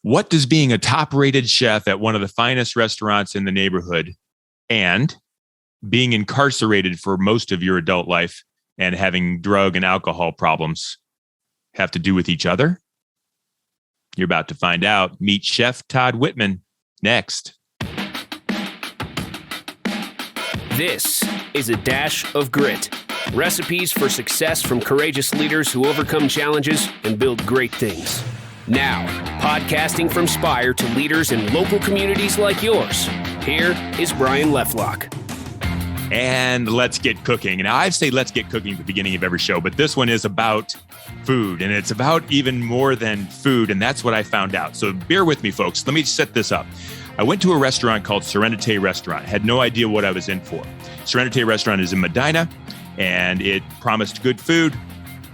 What does being a top-rated chef at one of the finest restaurants in the neighborhood and being incarcerated for most of your adult life and having drug and alcohol problems have to do with each other? You're about to find out. Meet Chef Todd Whitman next. This is A Dash of Grit. Recipes for success from courageous leaders who overcome challenges and build great things. Now, podcasting from Spire to leaders in local communities like yours, here is Brian Leflock. And let's get cooking. And I say let's get cooking at the beginning of every show, but this one is about food, and it's about even more than food, and that's what I found out. So bear with me, folks. Let me set this up. I went to a restaurant called Sérénité Restaurant. Had no idea what I was in for. Sérénité Restaurant is in Medina, and it promised good food,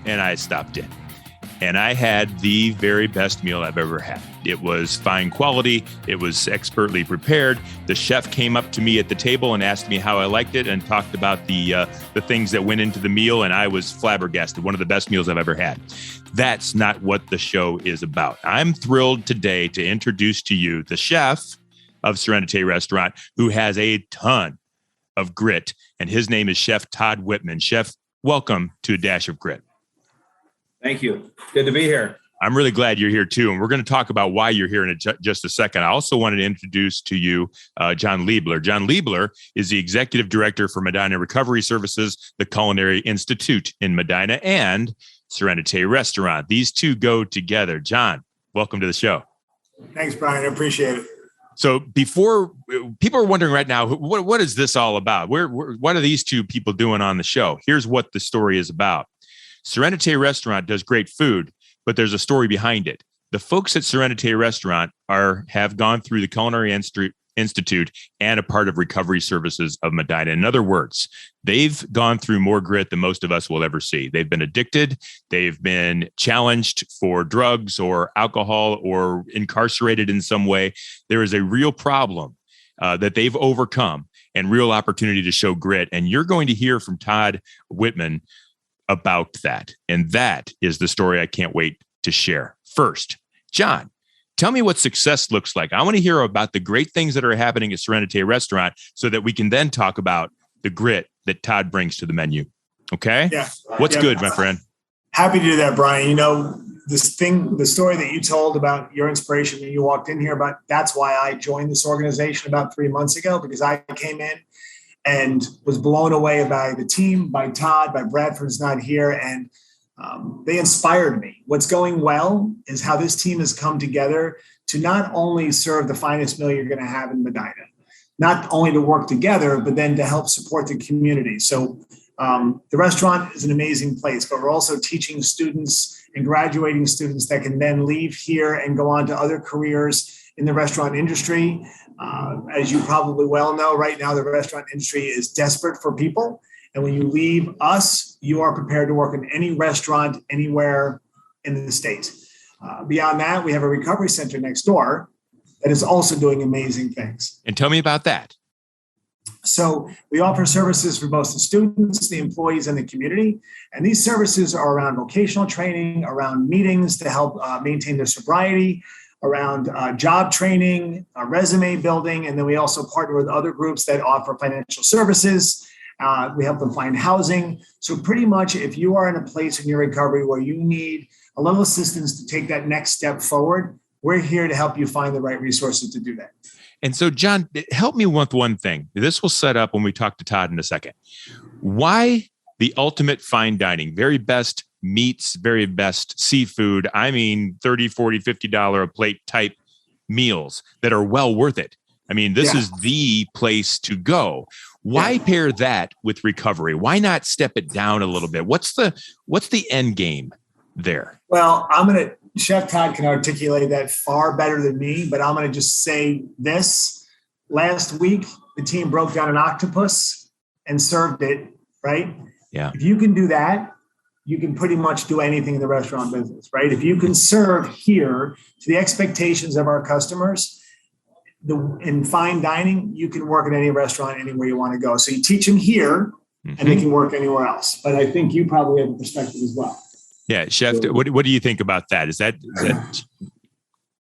and I stopped in. And I had the very best meal I've ever had. It was fine quality. It was expertly prepared. The chef came up to me at the table and asked me how I liked it and talked about the things that went into the meal, and I was flabbergasted. One of the best meals I've ever had. That's not what the show is about. I'm thrilled today to introduce to you the chef of Sérénité Restaurant, who has a ton of grit, and his name is Chef Todd Whitman. Chef, welcome to A Dash of Grit. Thank you. Good to be here. I'm really glad you're here too. And we're going to talk about why you're here in just a second. I also wanted to introduce to you John Liebler. John Liebler is the executive director for Medina Recovery Services, the Culinary Institute in Medina, and Sérénité Restaurant. These two go together. John, welcome to the show. Thanks, Brian. I appreciate it. So before people are wondering right now, what is this all about? What are these two people doing on the show? Here's what the story is about. Sérénité Restaurant does great food, but there's a story behind it. The folks at Sérénité Restaurant have gone through the Culinary Institute and a part of Recovery Services of Medina. In other words, they've gone through more grit than most of us will ever see. They've been addicted. They've been challenged for drugs or alcohol or incarcerated in some way. There is a real problem that they've overcome and real opportunity to show grit. And you're going to hear from Todd Whitman about that. And that is the story I can't wait to share. First, John, tell me what success looks like. I want to hear about the great things that are happening at Sérénité Restaurant so that we can then talk about the grit that Todd brings to the menu. Okay? Yeah. What's good, my friend? Happy to do that, Brian. You know, the story that you told about your inspiration when you walked in here, that's why I joined this organization about 3 months ago, because I came in and was blown away by the team, by Todd, by Bradford's not here. And they inspired me. What's going well is how this team has come together to not only serve the finest meal you're going to have in Medina, not only to work together, but then to help support the community. So the restaurant is an amazing place, but we're also teaching students and graduating students that can then leave here and go on to other careers in the restaurant industry. As you probably well know, right now, the restaurant industry is desperate for people. And when you leave us, you are prepared to work in any restaurant anywhere in the state. Beyond that, we have a recovery center next door that is also doing amazing things. And tell me about that. So we offer services for both the students, the employees, and the community. And these services are around vocational training, around meetings to help maintain their sobriety, around job training, resume building. And then we also partner with other groups that offer financial services. We help them find housing. So pretty much if you are in a place in your recovery where you need a little assistance to take that next step forward, we're here to help you find the right resources to do that. And so, John, help me with one thing. This will set up when we talk to Todd in a second. Why the ultimate fine dining, very best meats, very best seafood? I mean, $30, $40, $50 a plate type meals that are well worth it. I mean, this is the place to go. Why pair that with recovery? Why not step it down a little bit? What's the end game there? Well, Chef Todd can articulate that far better than me, but I'm going to just say this. Last week, the team broke down an octopus and served it, right? Yeah. If you can do that, you can pretty much do anything in the restaurant business, right? If you can serve here to the expectations of our customers, in fine dining, you can work at any restaurant anywhere you want to go. So you teach them here, and they can work anywhere else. But I think you probably have a perspective as well. Yeah, Chef, what do you think about that? Is that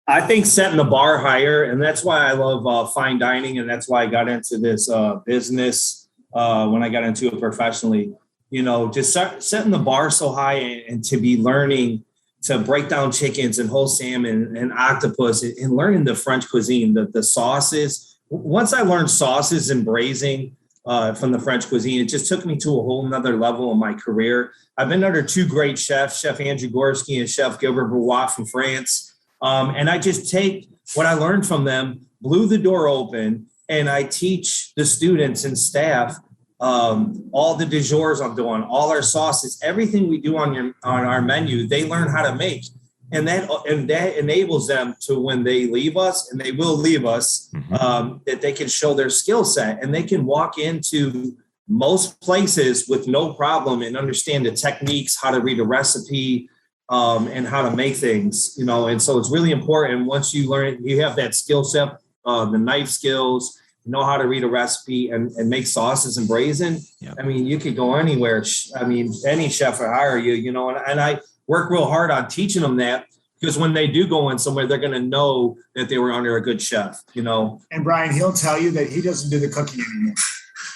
I think setting the bar higher, and that's why I love fine dining, and that's why I got into this business when I got into it professionally. Just setting the bar so high, and to be learning to break down chickens and whole salmon and octopus, and learning the French cuisine, the sauces. Once I learned sauces and braising from the French cuisine, it just took me to a whole nother level in my career. I've been under two great chefs, Chef Andrew Gorski and Chef Gilbert Brouat from France. And I just take what I learned from them, blew the door open, and I teach the students and staff all the du jours I'm doing, all our sauces, everything we do on our menu, they learn how to make. And that enables them to, when they leave us, and they will leave us, that they can show their skill set, and they can walk into most places with no problem and understand the techniques, how to read a recipe, and how to make things, and so it's really important. Once you learn, you have that skill set, the knife skills, know how to read a recipe and make sauces and braising. Yep. I mean, you could go anywhere. I mean, any chef will hire you, and I work real hard on teaching them that, because when they do go in somewhere, they're going to know that they were under a good chef, And Brian, he'll tell you that he doesn't do the cooking anymore.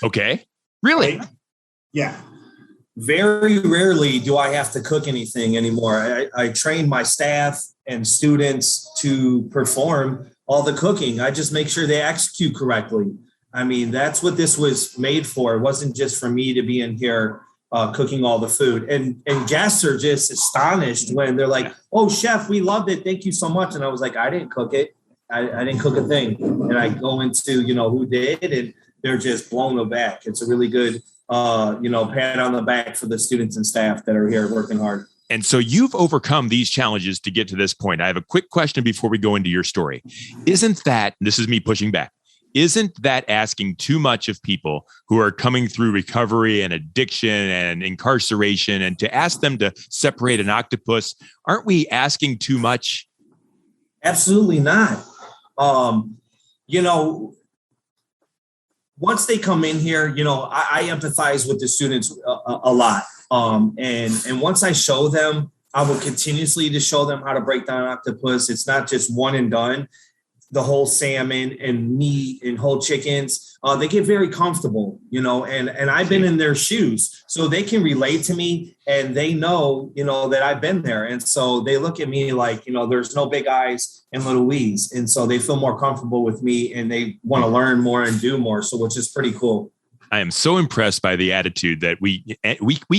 Okay. Really? Right? Yeah. Very rarely do I have to cook anything anymore. I train my staff and students to perform all the cooking. I just make sure they execute correctly. I mean, that's what this was made for. It wasn't just for me to be in here cooking all the food. And guests are just astonished when they're like, "Oh, chef, we loved it. Thank you so much." And I was like, "I didn't cook it. I didn't cook a thing." And I go into, who did, and they're just blown aback. It's a really good pat on the back for the students and staff that are here working hard. And so you've overcome these challenges to get to this point. I have a quick question before we go into your story. Isn't that, this is me pushing back, isn't that asking too much of people who are coming through recovery and addiction and incarceration, and to ask them to separate an octopus? Aren't we asking too much? Absolutely not. Once they come in here, I empathize with the students a lot. And once I show them, I will continuously to show them how to break down octopus. It's not just one and done. The whole salmon and meat and whole chickens, they get very comfortable, and I've been in their shoes, so they can relate to me, and they know, that I've been there. And so they look at me like, there's no big eyes and little We's. And so they feel more comfortable with me, and they want to learn more and do more. So, which is pretty cool. I am so impressed by the attitude that we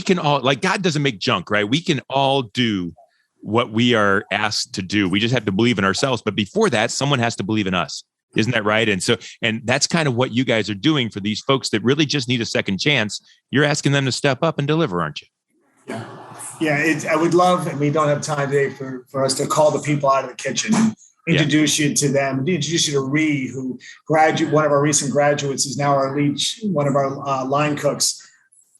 can all, like, God doesn't make junk, right? We can all do what we are asked to do. We just have to believe in ourselves. But before that, someone has to believe in us. Isn't that right? And that's kind of what you guys are doing for these folks that really just need a second chance. You're asking them to step up and deliver, aren't you? Yeah. Yeah. I would love, and we don't have time today for us to call the people out of the kitchen and introduce you to them, introduce you to Ree, who one of our recent graduates is now our lead, one of our line cooks,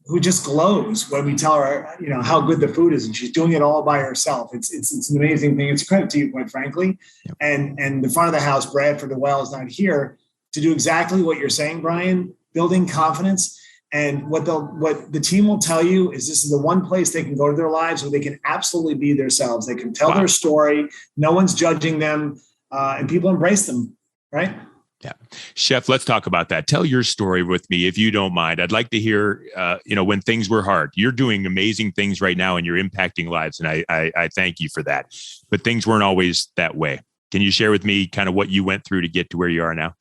who just glows when we tell her, how good the food is, and she's doing it all by herself. It's an amazing thing. It's a credit to you, quite frankly. Yep. And the front of the house, Bradford DeWell, is not here to do exactly what you're saying, Brian, building confidence. And what the team will tell you is this is the one place they can go to their lives where they can absolutely be themselves. They can tell their story. No one's judging them, and people embrace them, right? Yeah. Chef, let's talk about that. Tell your story with me, if you don't mind. I'd like to hear, when things were hard. You're doing amazing things right now, and you're impacting lives. And I thank you for that. But things weren't always that way. Can you share with me kind of what you went through to get to where you are now?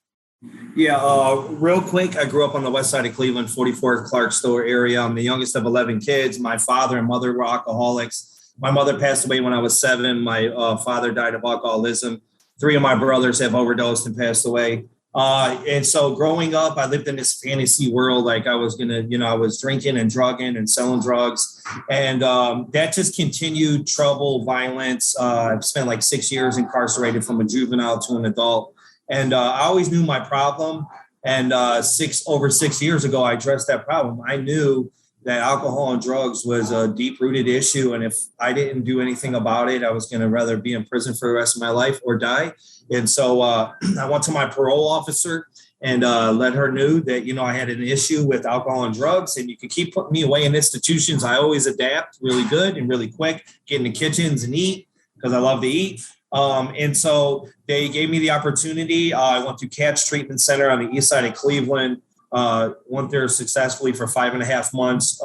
Yeah, real quick. I grew up on the west side of Cleveland, 44th Clarksville area. I'm the youngest of 11 kids. My father and mother were alcoholics. My mother passed away when I was 7. My father died of alcoholism. 3 of my brothers have overdosed and passed away. And so growing up, I lived in this fantasy world. Like I was I was drinking and drugging and selling drugs. And that just continued. Trouble, violence. I've spent like 6 years incarcerated from a juvenile to an adult. And I always knew my problem. And over 6 years ago, I addressed that problem. I knew that alcohol and drugs was a deep-rooted issue. And if I didn't do anything about it, I was going to rather be in prison for the rest of my life or die. And so I went to my parole officer and let her know that, I had an issue with alcohol and drugs, and you could keep putting me away in institutions. I always adapt really good and really quick, get in the kitchens and eat because I love to eat. And so they gave me the opportunity. I went to Catch Treatment Center on the east side of Cleveland. Went there successfully for 5.5 months.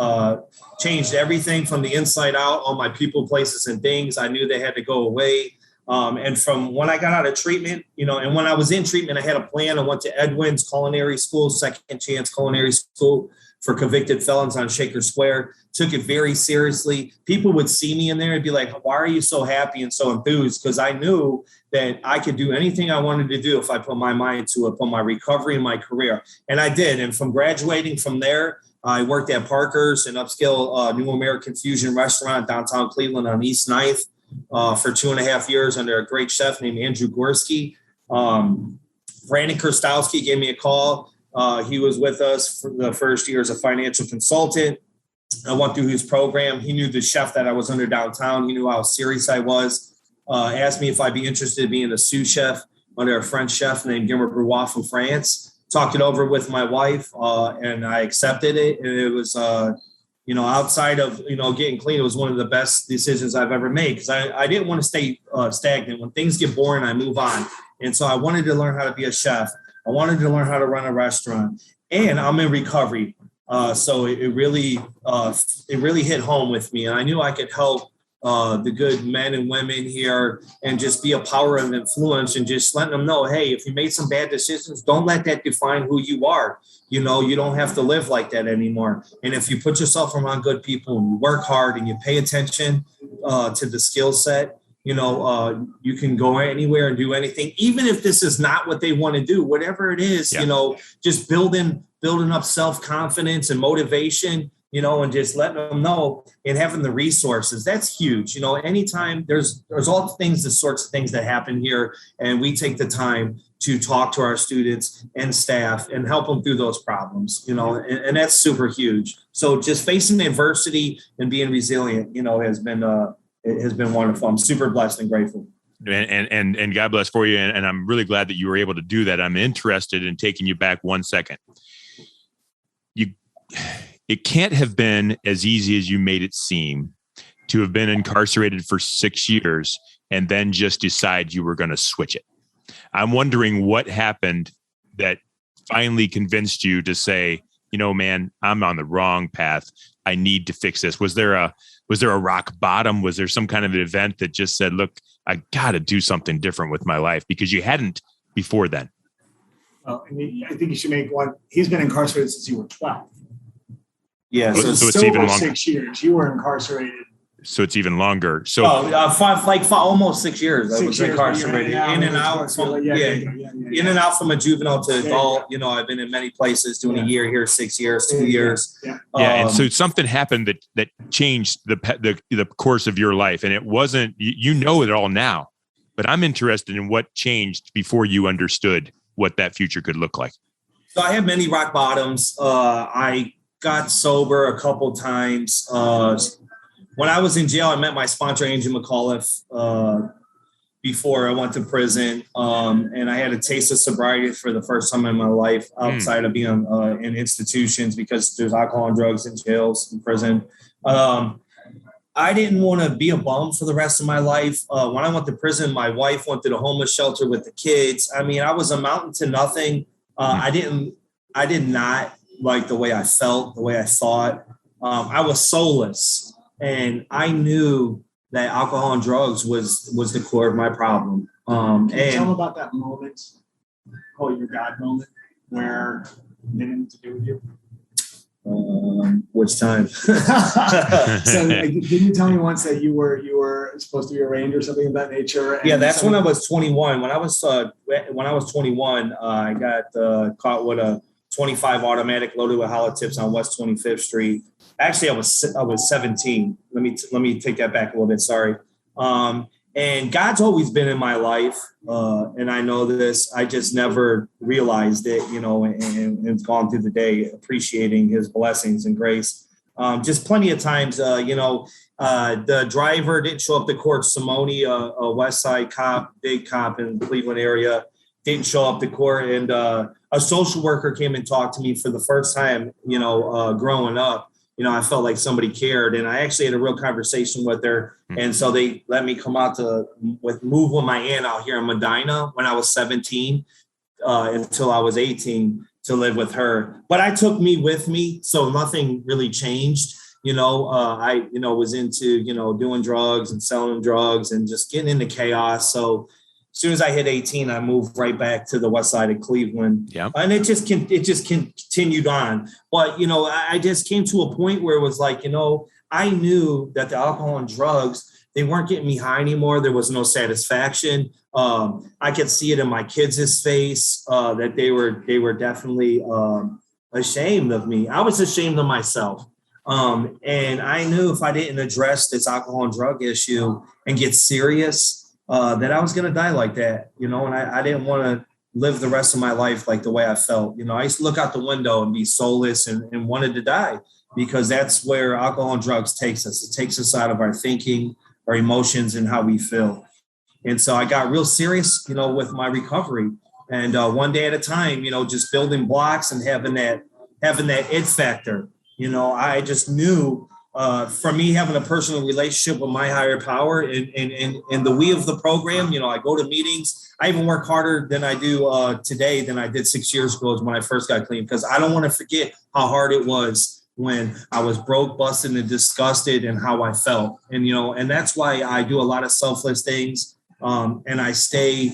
Changed everything from the inside out, all my people, places, and things. I knew they had to go away. And from when I got out of treatment, and when I was in treatment, I had a plan. I went to Edwin's Culinary School, Second Chance Culinary School for convicted felons on Shaker Square. Took it very seriously. People would see me in there and be like, why are you so happy and so enthused? Because I knew that I could do anything I wanted to do if I put my mind to it, for my recovery and my career. And I did. And from graduating from there, I worked at Parker's, an upscale New American fusion restaurant downtown Cleveland on East 9th for 2.5 years under a great chef named Andrew Gorski. Brandon Krastowski gave me a call. He was with us for the first year as a financial consultant. I went through his program. He knew the chef that I was under downtown. He knew how serious I was. Asked me if I'd be interested in being a sous chef under a French chef named Guillermo Brouillat from France. Talked it over with my wife, and I accepted it. And it was, outside of, getting clean, it was one of the best decisions I've ever made, because I didn't want to stay stagnant. When things get boring, I move on. And so I wanted to learn how to be a chef. I wanted to learn how to run a restaurant, and I'm in recovery. So it really hit home with me. And I knew I could help the good men and women here and just be a power of influence, and just letting them know, hey, if you made some bad decisions, don't let that define who you are. You don't have to live like that anymore. And if you put yourself around good people and you work hard and you pay attention to the skill set, you can go anywhere and do anything, even if this is not what they want to do, whatever it is, just building up self-confidence and motivation, and just letting them know, and having the resources. That's huge. Anytime there's all the sorts of things that happen here, and we take the time to talk to our students and staff and help them through those problems, and that's super huge. So just facing adversity and being resilient, has been wonderful. I'm super blessed and grateful. And God bless for you. And I'm really glad that you were able to do that. I'm interested in taking you back 1 second. It can't have been as easy as you made it seem to have been incarcerated for 6 years and then just decide you were going to switch it. I'm wondering what happened that finally convinced you to say, man, I'm on the wrong path. I need to fix this. Was there a rock bottom? Was there some kind of an event that just said, look, I got to do something different with my life, because you hadn't before then? Well, I think you should make one. He's been incarcerated since you were 12. Yeah. So it's even longer. 6 years. You were incarcerated. So it's even longer. So almost 6 years. I was incarcerated, in and out. In and out from a juvenile to adult. I've been in many places, doing a year here, 6 years, 2 years. And so something happened that changed the course of your life, and it wasn't. You know it all now, but I'm interested in what changed before you understood what that future could look like. So I had many rock bottoms. I got sober a couple times. When I was in jail, I met my sponsor, Angel McAuliffe, before I went to prison. And I had a taste of sobriety for the first time in my life outside of being in institutions, because there's alcohol and drugs in jails and prison. I didn't want to be a bum for the rest of my life. When I went to prison, my wife went to the homeless shelter with the kids. I mean, I was amounting to nothing. I did not like the way I felt, the way I thought. I was soulless. And I knew that alcohol and drugs was the core of my problem. Can you tell me about that moment, call it your God moment, where they didn't know what to do with you? Which time? So didn't you tell me once that you were supposed to be arraigned or something of that nature? Yeah, that's when I was 21. When I was 21, I got caught with a 25 automatic loaded with hollow tips on West 25th Street. Actually, I was 17. Let me take that back a little bit. Sorry. And God's always been in my life, and I know this. I just never realized it, and gone through the day appreciating His blessings and grace. Just plenty of times, the driver didn't show up to court. Simone, a West Side cop, big cop in the Cleveland area, didn't show up to court, and a social worker came and talked to me for the first time, growing up. I felt like somebody cared, and I actually had a real conversation with her. And so they let me come out move with my aunt out here in Medina when I was 17 until I was 18 to live with her. But I took me with me, so nothing really changed. I was into, doing drugs and selling drugs and just getting into chaos. So as soon as I hit 18, I moved right back to the west side of Cleveland. Yeah. And it just continued on. But, I just came to a point where it was like, I knew that the alcohol and drugs, they weren't getting me high anymore. There was no satisfaction. I could see it in my kids' face that they were definitely ashamed of me. I was ashamed of myself. And I knew if I didn't address this alcohol and drug issue and get serious, that I was going to die like that, and I didn't want to live the rest of my life like the way I felt. I used to look out the window and be soulless and wanted to die, because that's where alcohol and drugs takes us. It takes us out of our thinking, our emotions, and how we feel. And so I got real serious, with my recovery, and one day at a time, just building blocks and having that it factor. I just knew for me having a personal relationship with my higher power and the we of the program, I go to meetings. I even work harder than I do today than I did 6 years ago when I first got clean, because I don't want to forget how hard it was when I was broke, busted, and disgusted, and how I felt. And, and that's why I do a lot of selfless things. And I stay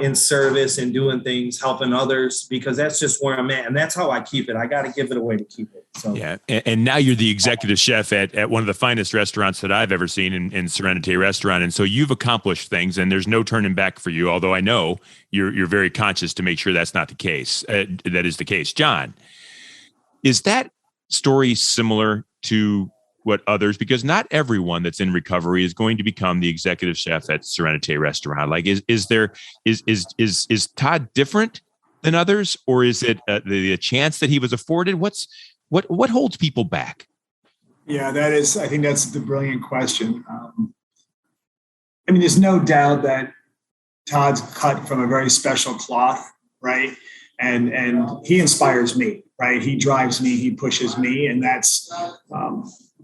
in service and doing things, helping others, because that's just where I'm at. And that's how I keep it. I got to give it away to keep it. So. Yeah. And now you're the executive chef at one of the finest restaurants that I've ever seen in Sérénité Restaurant. And so you've accomplished things, and there's no turning back for you, although I know you're very conscious to make sure that's not the case. That is the case. John, is that story similar to what others, because not everyone that's in recovery is going to become the executive chef at Sérénité Restaurant? Like, is Todd different than others, or is it the chance that he was afforded? What holds people back? Yeah, I think that's the brilliant question. There's no doubt that Todd's cut from a very special cloth, right? And he inspires me, right? He drives me, he pushes me, and that's,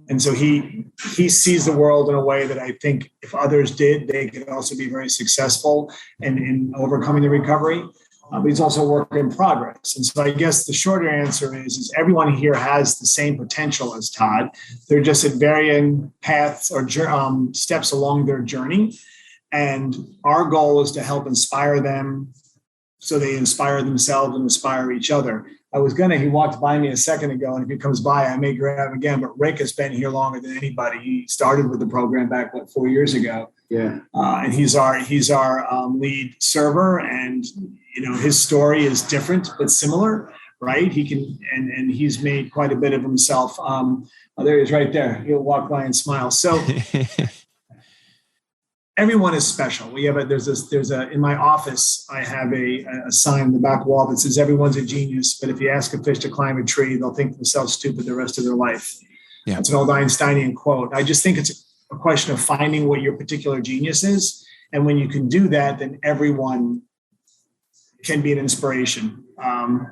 and so he sees the world in a way that I think if others did, they could also be very successful in overcoming the recovery. But he's also a work in progress. And so I guess the shorter answer is everyone here has the same potential as Todd. They're just at varying paths or steps along their journey. And our goal is to help inspire them so they inspire themselves and inspire each other. He walked by me a second ago, and if he comes by, I may grab him again. But Rick has been here longer than anybody. He started with the program back 4 years ago. Yeah. And he's our lead server, and his story is different but similar, right? He can and he's made quite a bit of himself. There he is, right there. He'll walk by and smile. So. Everyone is special. In my office, I have a sign in the back wall that says everyone's a genius, but if you ask a fish to climb a tree, they'll think themselves stupid the rest of their life. Yeah. That's an old Einsteinian quote. I just think it's a question of finding what your particular genius is. And when you can do that, then everyone can be an inspiration.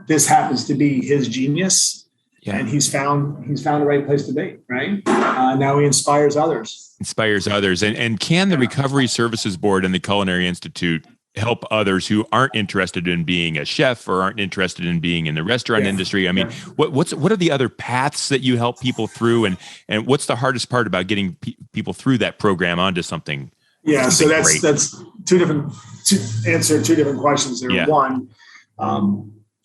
This happens to be his genius. Yeah. And he's found the right place to be, right? Now he inspires others. And can the Recovery Services Board and the Culinary Institute help others who aren't interested in being a chef or aren't interested in being in the restaurant industry? What are the other paths that you help people through, and what's the hardest part about getting people through that program onto something? Yeah, so that's two different questions there. Yeah. One,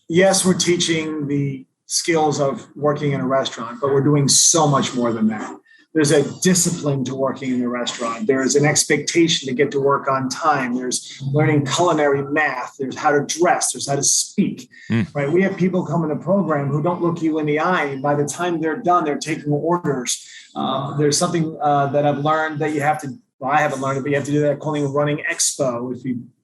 yes, we're teaching the skills of working in a restaurant, but we're doing so much more than that. There's a discipline to working in the restaurant. There's an expectation to get to work on time. There's learning culinary math. There's how to dress. There's how to speak, right? We have people come in the program who don't look you in the eye. By the time they're done, they're taking orders. There's something that I've learned that I haven't learned it, but you have to do that calling running expo.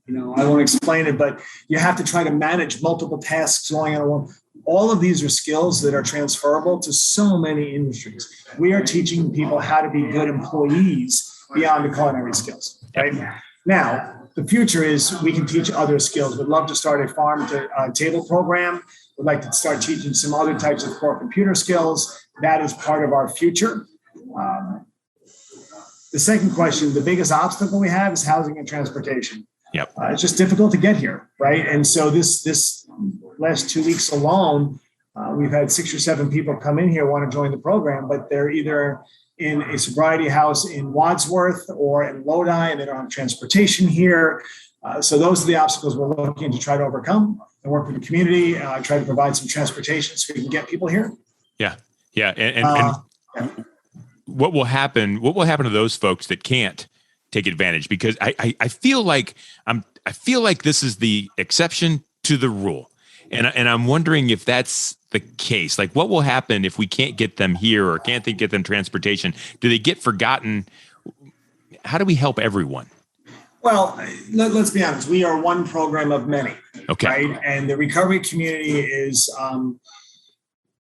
I won't explain it, but you have to try to manage multiple tasks going on at one. All of these are skills that are transferable to so many industries. We are teaching people how to be good employees beyond the culinary skills. Right now, the future is we can teach other skills. We'd love to start a farm to table program. We'd like to start teaching some other types of core computer skills. that is part of our future. The second question, the biggest obstacle we have is housing and transportation. Yep. It's just difficult to get here, right? And so this last 2 weeks alone, we've had 6 or 7 people come in here want to join the program, but they're either in a sobriety house in Wadsworth or in Lodi, and they don't have transportation here. So those are the obstacles we're looking to try to overcome and work with the community, try to provide some transportation so we can get people here. Yeah. Yeah. And what will happen to those folks that can't take advantage? Because I feel like this is the exception to the rule. And I'm wondering if that's the case. Like, what will happen if we can't get them here or can't get them transportation? Do they get forgotten? How do we help everyone? Well, let's be honest. We are one program of many. Okay. Right? And the recovery community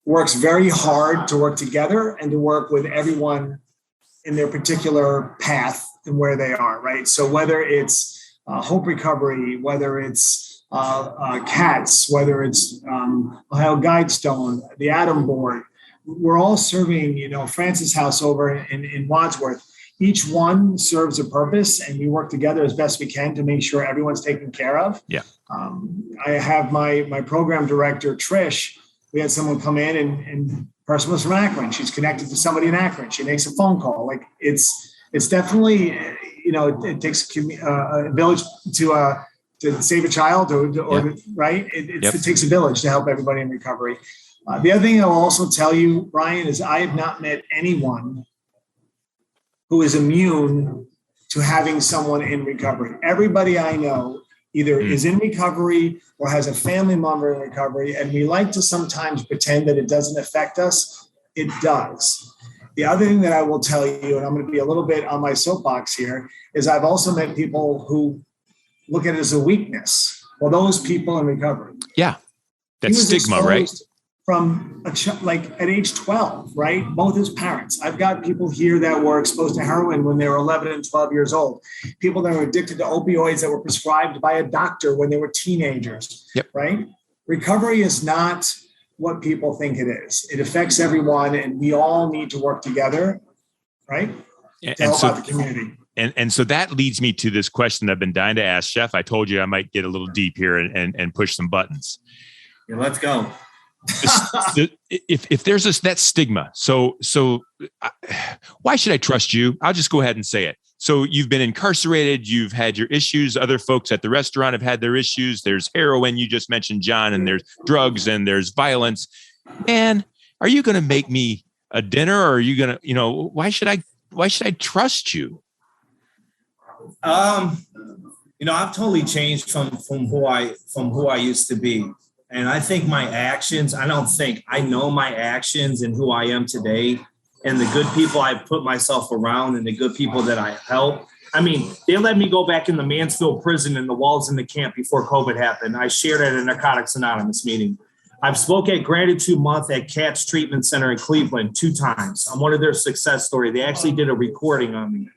works very hard to work together and to work with everyone in their particular path and where they are, right? So whether it's Hope Recovery, whether it's CATS, whether it's Ohio Guidestone, the Atom Board, we're all serving, Francis House over in Wadsworth. Each one serves a purpose, and we work together as best we can to make sure everyone's taken care of. Yeah. I have my program director, Trish. We had someone come in and person was from Akron. She's connected to somebody in Akron. She makes a phone call. Like it's definitely, it takes a village to save a child right. It takes a village to help everybody in recovery. The other thing I will also tell you, Brian, is I have not met anyone who is immune to having someone in recovery. Everybody I know either is in recovery or has a family member in recovery. And we like to sometimes pretend that it doesn't affect us. It does. The other thing that I will tell you, and I'm going to be a little bit on my soapbox here, is I've also met people who look at it as a weakness. Well, those people in recovery. Yeah. That's stigma, right? From at age 12, right? Both his parents. I've got people here that were exposed to heroin when they were 11 and 12 years old. People that were addicted to opioids that were prescribed by a doctor when they were teenagers, right? Recovery is not what people think it is. It affects everyone, and we all need to work together, right? To help out the community. And so that leads me to this question I've been dying to ask, Chef. I told you I might get a little deep here and push some buttons. Yeah, let's go. If there's that stigma, so why should I trust you? I'll just go ahead and say it. So you've been incarcerated, you've had your issues. Other folks at the restaurant have had their issues. There's heroin, you just mentioned, John, and there's drugs and there's violence. Man, are you going to make me a dinner, or are you going to, why should I trust you? I've totally changed from who I used to be. And I think I know my actions and who I am today, and the good people I've put myself around and the good people that I help. I mean, they let me go back in the Mansfield prison and the walls in the camp before COVID happened. I shared at a Narcotics Anonymous meeting. I've spoke at Gratitude Month at CATS Treatment Center in Cleveland 2 times. I'm one of their success stories. They actually did a recording on me.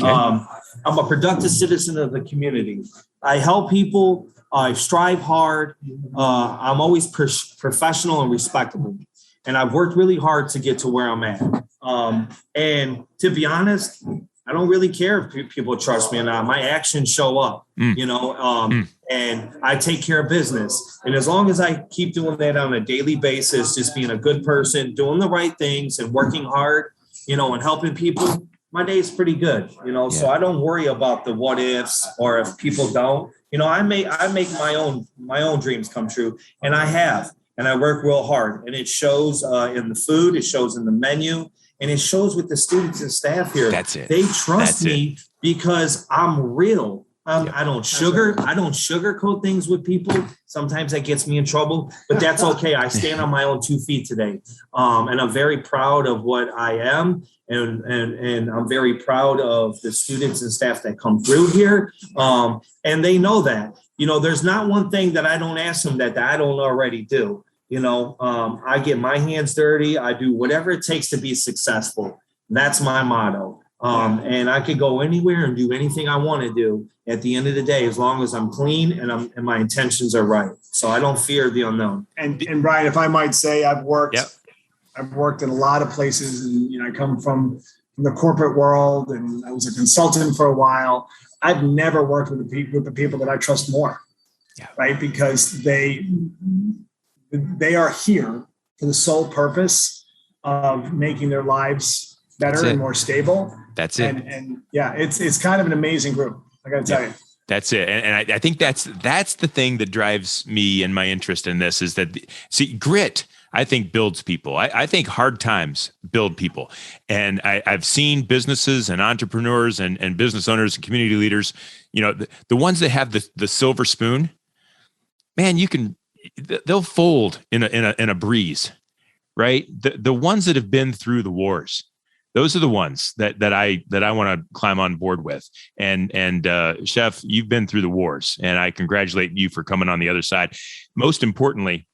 Okay. I'm a productive citizen of the community. I help people. I strive hard. I'm always professional and respectable. And I've worked really hard to get to where I'm at. And to be honest, I don't really care if people trust me or not. My actions show up, and I take care of business. And as long as I keep doing that on a daily basis, just being a good person, doing the right things and working hard, and helping people, my day is pretty good, so I don't worry about the what ifs or if people don't. I make my own dreams come true, and I have, and I work real hard, and it shows in the food, it shows in the menu, and it shows with the students and staff here. That's it. They trust me because I'm real. I don't sugarcoat things with people. Sometimes that gets me in trouble, but that's okay. I stand on my own 2 feet today, and I'm very proud of what I am. And I'm very proud of the students and staff that come through here. And they know that, there's not one thing that I don't ask them that I don't already do. I get my hands dirty. I do whatever it takes to be successful. That's my motto. And I could go anywhere and do anything I want to do at the end of the day, as long as I'm clean and my intentions are right. So I don't fear the unknown. And Brian, if I might say, I've worked I've worked in a lot of places, and I come from the corporate world, and I was a consultant for a while. I've never worked with a group of people that I trust more, right? Because they are here for the sole purpose of making their lives better and more stable. That's it. And yeah, it's kind of an amazing group. I got to tell you. That's it. And I think that's the thing that drives me and my interest in this is that, grit, I think, builds people. I think hard times build people. And I've seen businesses and entrepreneurs and business owners and community leaders, the ones that have the silver spoon, man, they'll fold in a breeze, right? The ones that have been through the wars, those are the ones that I want to climb on board with. And Chef, you've been through the wars, and I congratulate you for coming on the other side. Most importantly,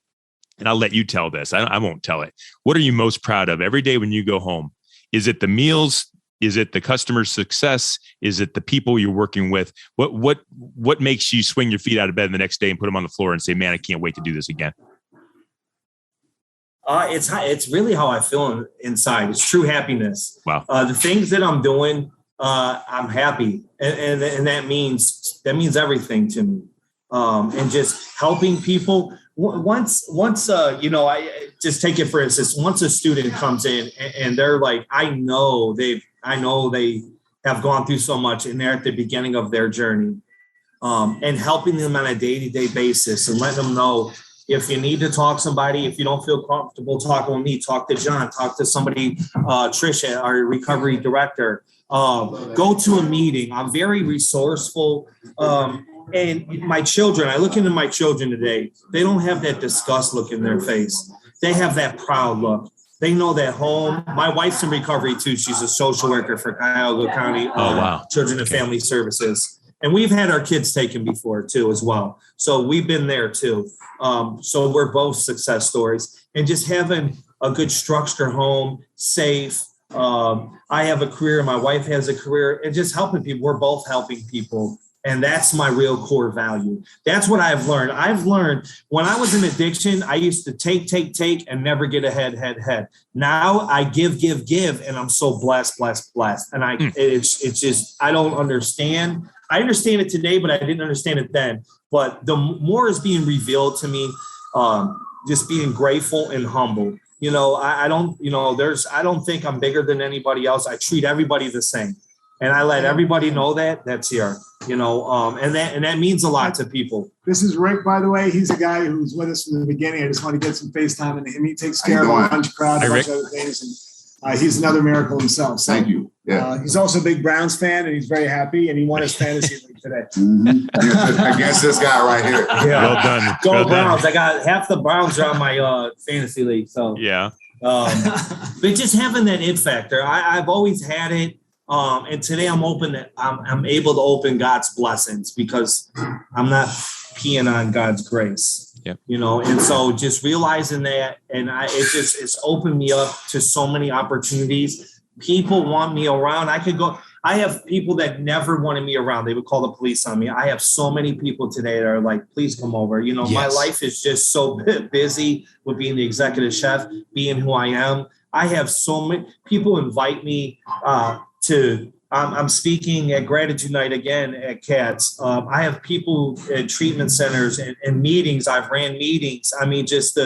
and I'll let you tell this, I won't tell it. What are you most proud of every day when you go home? Is it the meals? Is it the customer success? Is it the people you're working with? What makes you swing your feet out of bed the next day and put them on the floor and say, man, I can't wait to do this again? It's really how I feel inside. It's true happiness. Wow. The things that I'm doing, I'm happy. And that means everything to me. And just helping people. Once, I just take it for instance, once a student comes in and they're like, I know they have gone through so much and they're at the beginning of their journey, and helping them on a day-to-day basis and letting them know, if you need to talk to somebody, if you don't feel comfortable talking with me, talk to John, talk to somebody, Trisha, our recovery director, go to a meeting. I'm very resourceful. And my children, I look into my children today, they don't have that disgust look in their face. They have that proud look. They know that home. My wife's in recovery too. She's a social worker for Cuyahoga County Children and Family Services. And we've had our kids taken before too, as well. So we've been there too. So we're both success stories. And just having a good structured home, safe. I have a career. My wife has a career. And just helping people. We're both helping people. And that's my real core value. That's what I've learned. I've learned when I was in addiction, I used to take, and never get ahead. Now I give, and I'm so blessed. And it's just, I don't understand. I understand it today, but I didn't understand it then. But the more is being revealed to me, just being grateful and humble. I don't think I'm bigger than anybody else. I treat everybody the same. And I let everybody know that's here, and that means a lot to people. This is Rick, by the way. He's a guy who's with us from the beginning. I just want to get some FaceTime into him. He takes care of a lunch crowd and a bunch of other things. And he's another miracle himself. So, thank you. Yeah. He's also a big Browns fan, and he's very happy. And he won his fantasy league today. Against this guy right here. Yeah. Well done. Go Browns. I got half the Browns are on my fantasy league. So yeah. But just having that it factor, I've always had it. And today I'm able to open God's blessings because I'm not peeing on God's grace, and so just realizing that, and it's opened me up to so many opportunities. People want me around. I have people that never wanted me around. They would call the police on me. I have so many people today that are like, please come over. My life is just so busy with being the executive chef, being who I am. I have so many people invite me, I'm speaking at Gratitude Night again at CATS. I have people at treatment centers and meetings. I've ran meetings. I mean, just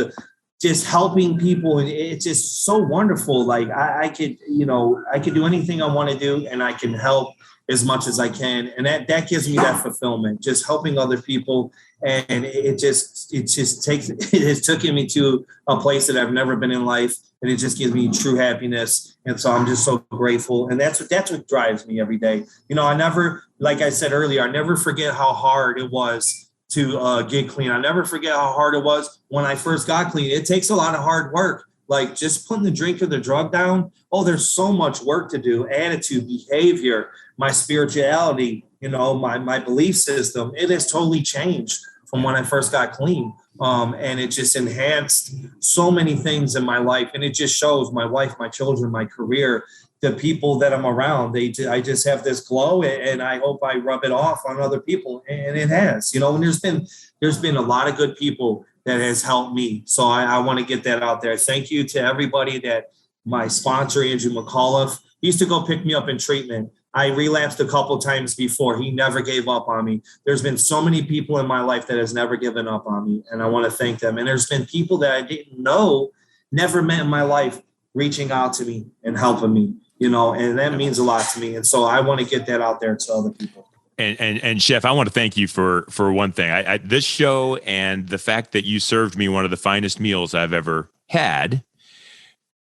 helping people. And it's just so wonderful. Like I could do anything I want to do, and I can help as much as I can. And that gives me that fulfillment, just helping other people. And it has taken me to a place that I've never been in life. And it just gives me true happiness. And so I'm just so grateful. And that's what drives me every day. I never, like I said earlier, I never forget how hard it was to get clean. I never forget how hard it was when I first got clean. It takes a lot of hard work. Like just putting the drink or the drug down. Oh, there's so much work to do. Attitude, behavior, my spirituality, my belief system. It has totally changed from when I first got clean. And it just enhanced so many things in my life. And it just shows my wife, my children, my career, the people that I'm around. I just have this glow, and I hope I rub it off on other people. And it has, and there's been a lot of good people that has helped me. So I want to get that out there. Thank you to everybody that my sponsor, Andrew McAuliffe, used to go pick me up in treatment. I relapsed a couple times before. He never gave up on me. There's been so many people in my life that has never given up on me, and I want to thank them. And there's been people that I didn't know, never met in my life, reaching out to me and helping me, and that means a lot to me. And so I want to get that out there to other people. And Chef, I want to thank you for one thing. I this show and the fact that you served me one of the finest meals I've ever had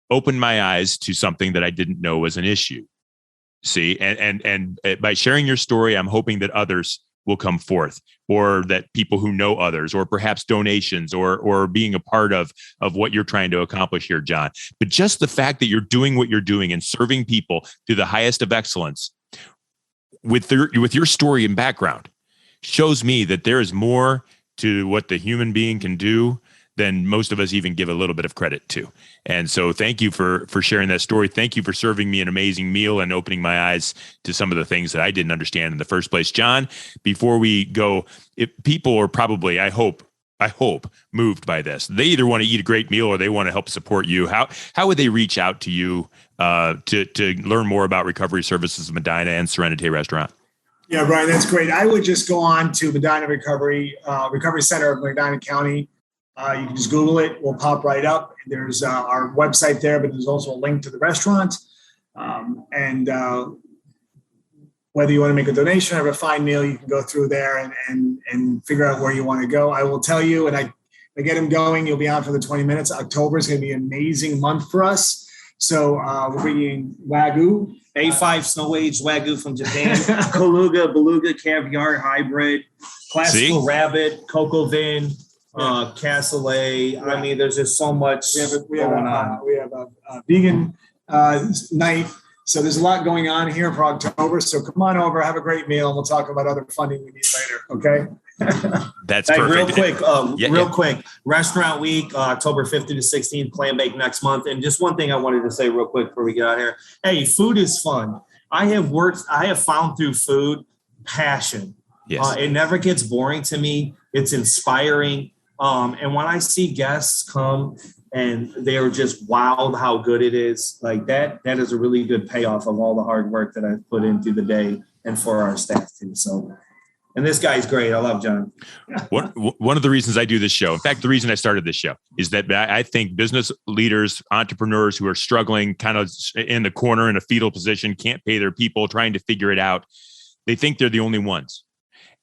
opened my eyes to something that I didn't know was an issue. See, and by sharing your story, I'm hoping that others will come forth, or that people who know others, or perhaps donations, or being a part of what you're trying to accomplish here, John. But just the fact that you're doing what you're doing and serving people to the highest of excellence with your story and background shows me that there is more to what the human being can do than most of us even give a little bit of credit to. And so thank you for sharing that story. Thank you for serving me an amazing meal and opening my eyes to some of the things that I didn't understand in the first place. John, before we go, if people are probably, I hope, moved by this. They either want to eat a great meal or they want to help support you. How would they reach out to you to learn more about recovery services of Medina and Sérénité Restaurant? Yeah, Brian, that's great. I would just go on to Medina Recovery Center of Medina County. You can just Google it. We'll pop right up. There's our website there, but there's also a link to the restaurant. And whether you want to make a donation or have a fine meal, you can go through there and figure out where you want to go. I will tell you, and I get them going. You'll be on for the 20 minutes. October is going to be an amazing month for us. So we're bringing Wagyu. A5 snow-aged Wagyu from Japan, Beluga caviar hybrid, classical rabbit, coco vin, cassoulet. I mean, there's just so much we have a vegan night. So there's a lot going on here for October. So come on over, have a great meal, and we'll talk about other funding we need later. Okay. That's perfect. Real quick. Restaurant Week, October 15th to 16th, Clam Bake next month. And just one thing I wanted to say real quick before we get out here. Hey, food is fun. I have found through food passion. Yes. It never gets boring to me. It's inspiring. And when I see guests come and they're just wowed how good it is, like that is a really good payoff of all the hard work that I've put in through the day and for our staff too. So, and this guy's great. I love John. One of the reasons I do this show, in fact, the reason I started this show is that I think business leaders, entrepreneurs who are struggling kind of in the corner in a fetal position, can't pay their people, trying to figure it out, they think they're the only ones.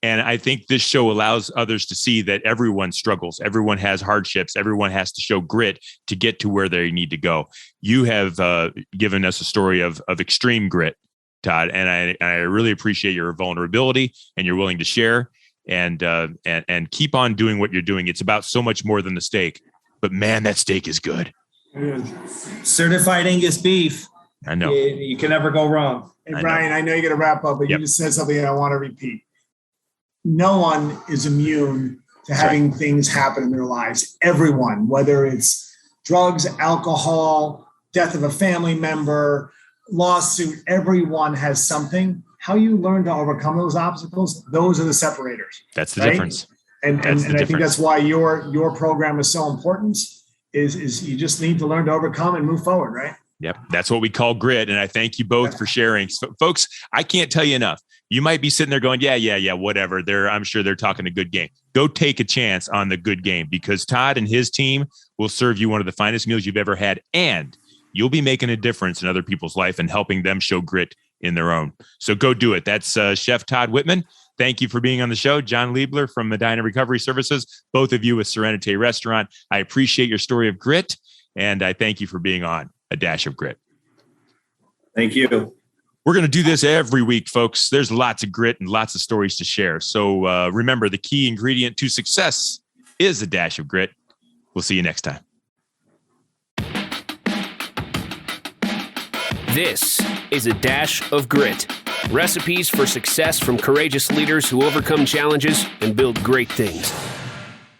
And I think this show allows others to see that everyone struggles. Everyone has hardships. Everyone has to show grit to get to where they need to go. You have given us a story of extreme grit, Todd, and I really appreciate your vulnerability and you're willing to share and keep on doing what you're doing. It's about so much more than the steak, but man, that steak is good. Certified Angus beef. I know. You can never go wrong. Hey, Brian, I know you're going to wrap up, but you just said something that I want to repeat. No one is immune to having things happen in their lives. Everyone, whether it's drugs, alcohol, death of a family member, lawsuit, everyone has something. How you learn to overcome those obstacles, those are the separators. That's the difference. And I think that's why your program is so important, is you just need to learn to overcome and move forward, right? Yep. That's what we call grit. And I thank you both for sharing. So, folks, I can't tell you enough. You might be sitting there going, yeah, whatever. I'm sure they're talking a good game. Go take a chance on the good game, because Todd and his team will serve you one of the finest meals you've ever had. And you'll be making a difference in other people's life and helping them show grit in their own. So go do it. That's Chef Todd Whitman. Thank you for being on the show. John Liebler from Medina Recovery Services, both of you with Sérénité Restaurant. I appreciate your story of grit, and I thank you for being on A Dash of Grit. Thank you. We're going to do this every week, folks. There's lots of grit and lots of stories to share. So remember, the key ingredient to success is a dash of grit. We'll see you next time. This is A Dash of Grit. Recipes for success from courageous leaders who overcome challenges and build great things.